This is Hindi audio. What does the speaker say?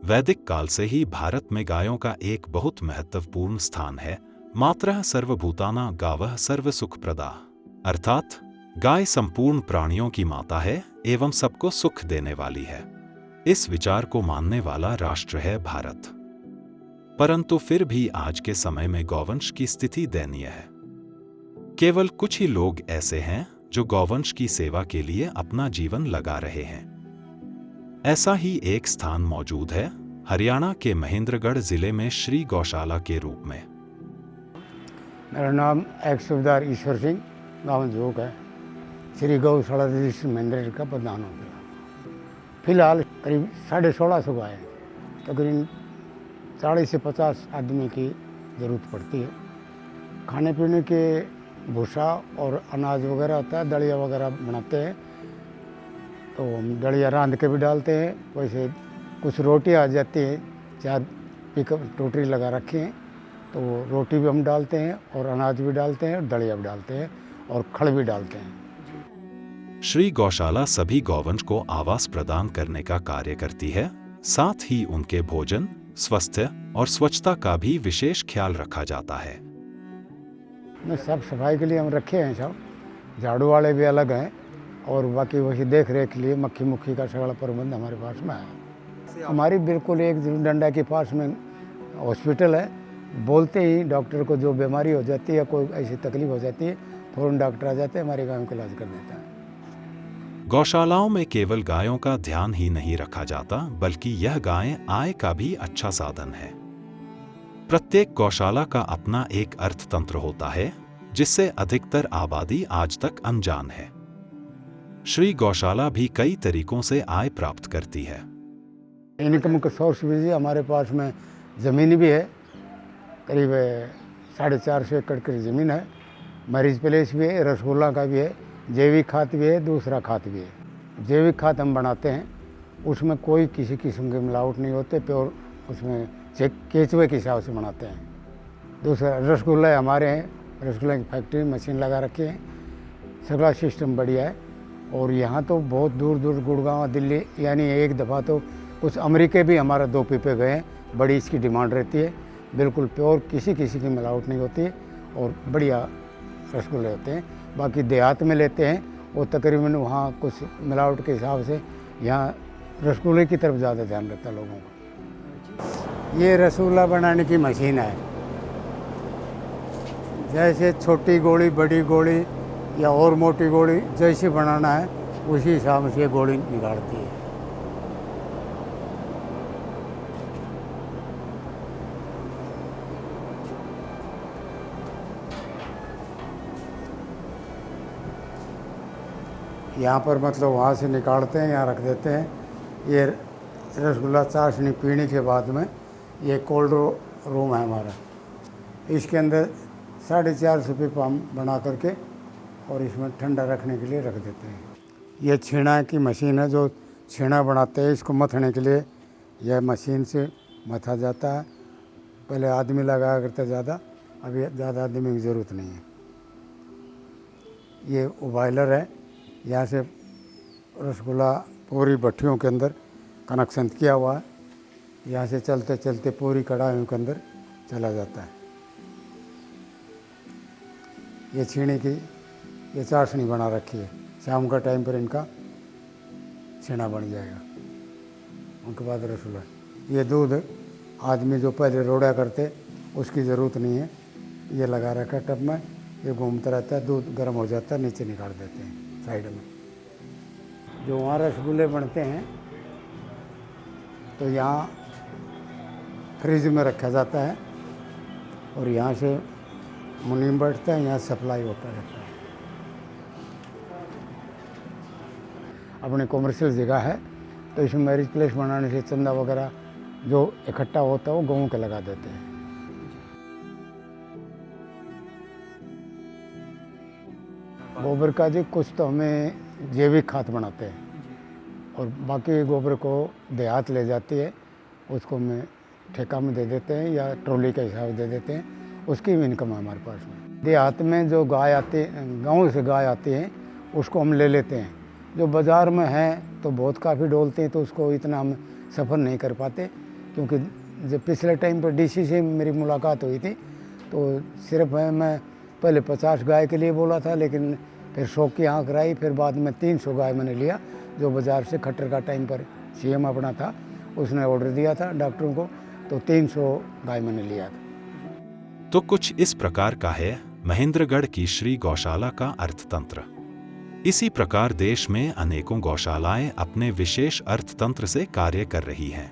वैदिक काल से ही भारत में गायों का एक बहुत महत्वपूर्ण स्थान है। मातरः सर्वभूतानां गावः सर्वसुखप्रदा, अर्थात गाय संपूर्ण प्राणियों की माता है एवं सबको सुख देने वाली है। इस विचार को मानने वाला राष्ट्र है भारत। परंतु फिर भी आज के समय में गौवंश की स्थिति दयनीय है। केवल कुछ ही लोग ऐसे हैं जो गौवंश की सेवा के लिए अपना जीवन लगा रहे हैं। ऐसा ही एक स्थान मौजूद है हरियाणा के महेंद्रगढ़ जिले में श्री गौशाला के रूप में। मेरा नाम एक सूबेदार ईश्वर सिंह, गाँव जोक है। श्री गौशाला रजिस्टर महेंद्रगढ़ का प्रधान हो गया। फिलहाल करीब 1650 गाय हैं। तकरीबन 40 से 50 आदमी की ज़रूरत पड़ती है। खाने पीने के भूसा और अनाज वगैरह होता है, दलिया वगैरह बनाते हैं, तो हम दलिया रांध के भी डालते हैं। वैसे कुछ रोटी आ जाती है, चार पिकअप टोटरी लगा रखी हैं, तो वो रोटी भी हम डालते हैं और अनाज भी डालते हैं और दलिया भी डालते हैं और खड़ भी डालते हैं। श्री गौशाला सभी गौवंश को आवास प्रदान करने का कार्य करती है। साथ ही उनके भोजन, स्वास्थ्य और स्वच्छता का भी विशेष ख्याल रखा जाता है। सब सफाई के लिए हम रखे हैं, सब झाड़ू वाले भी अलग हैं और बाकी वही देख रेख के लिए मक्खी मुक्खी का सगला प्रबंध हमारे पास में है। हमारी बिल्कुल एक डंडा के पास में हॉस्पिटल है। बोलते ही डॉक्टर को जो बीमारी हो जाती है, कोई ऐसी तकलीफ हो जाती है, फ़ौरन डॉक्टर आ जाते हैं, हमारे गाँव का इलाज कर देता है। गौशालाओं में केवल गायों का ध्यान ही नहीं रखा जाता, बल्कि यह गायें आय का भी अच्छा साधन है। प्रत्येक गौशाला का अपना एक अर्थतंत्र होता है, जिससे अधिकतर आबादी आज तक अनजान है। श्री गौशाला भी कई तरीकों से आय प्राप्त करती है। इनकम का सोर्स भी हमारे पास में ज़मीन भी है, करीब 450 एकड़ की ज़मीन है। मैरिज प्लेस भी है, रसगुल्ला का भी है, जैविक खाद भी है, दूसरा खाद भी है। जैविक खाद हम बनाते हैं, उसमें कोई किसी किस्म की मिलावट नहीं होते, प्योर उसमें केचुए के हिसाब से बनाते हैं। दूसरा रसगुल्ला हमारे हैं, रसगुल्ला की फैक्ट्री मशीन लगा रखी है, सगला सिस्टम बढ़िया है। और यहाँ तो बहुत दूर दूर गुड़गांव, दिल्ली, यानी एक दफ़ा तो कुछ अमेरिके भी हमारा 2 पीपे गए हैं। बड़ी इसकी डिमांड रहती है। बिल्कुल प्योर, किसी किसी की मिलावट नहीं होती और बढ़िया रसगुल्ले होते हैं। बाकी देहात में लेते हैं वो तकरीबन वहाँ कुछ मिलावट के हिसाब से, यहाँ रसगुल्ले की तरफ ज़्यादा ध्यान रहता है लोगों का। ये रसगुल्ला बनाने की मशीन है। जैसे छोटी गोली, बड़ी गोली या और मोटी गोली जैसी बनाना है उसी हिसाब से ये गोली निकालती है। यहाँ पर मतलब वहाँ से निकालते हैं, यहाँ रख देते हैं। ये रसगुल्ला चाशनी पीने के बाद में ये कोल्ड रूम है हमारा। इसके अंदर 450 पीपा हम बना करके और इसमें ठंडा रखने के लिए रख देते हैं। ये छीना की मशीन है, जो छीना बनाते हैं, इसको मथने के लिए यह मशीन से मथा जाता है। पहले आदमी लगाया करते ज़्यादा, अभी ज़्यादा आदमी की ज़रूरत नहीं है। ये उबाइलर है, यहाँ से रसगुल्ला पूरी भट्टियों के अंदर कनेक्शन किया हुआ है। यहाँ से चलते चलते पूरी कढ़ाइयों के अंदर चला जाता है। ये छीने की ये चाशनी बना रखी है। शाम का टाइम पर इनका छीना बन जाएगा, उनके बाद रसगुल्ला। ये दूध आदमी जो पहले रोड़ा करते उसकी ज़रूरत नहीं है। ये लगा रखा है टब में, ये घूमता रहता है, दूध गर्म हो जाता है, नीचे निकाल देते हैं साइड में। जो वहाँ रसगुल्ले बनते हैं तो यहाँ फ्रिज में रखा जाता है और यहाँ से मुनीम बैठता है, यहाँ सप्लाई होता रहता है। अपने कॉमर्शियल जगह है तो इसमें मैरिज प्लेस बनाने से चंदा वगैरह जो इकट्ठा होता है वो गाँव के लगा देते हैं। गोबर का जी कुछ तो हमें जैविक खाद बनाते हैं और बाकी गोबर को देहात ले जाती है, उसको हमें ठेका में दे देते हैं या ट्रॉली के हिसाब से दे देते हैं। उसकी भी इनकम है हमारे पास में। देहात में जो गाय आते, गाँव से गाय आती हैं, उसको हम ले लेते हैं। जो बाज़ार में हैं तो बहुत काफ़ी डोलते हैं, तो उसको इतना हम सफ़र नहीं कर पाते, क्योंकि जब पिछले टाइम पर डीसी से मेरी मुलाकात हुई थी तो सिर्फ मैं पहले 50 गाय के लिए बोला था, लेकिन फिर 100 की आँख कराई, फिर बाद में 300 गाय मैंने लिया। जो बाज़ार से खट्टर का टाइम पर सीएम अपना था, उसने ऑर्डर दिया था डॉक्टरों को, तो 300 गाय मैंने लिया था। तो कुछ इस प्रकार का है महेंद्रगढ़ की श्री गौशाला का अर्थतंत्र। इसी प्रकार देश में अनेकों गौशालाएं अपने विशेष अर्थतंत्र से कार्य कर रही हैं।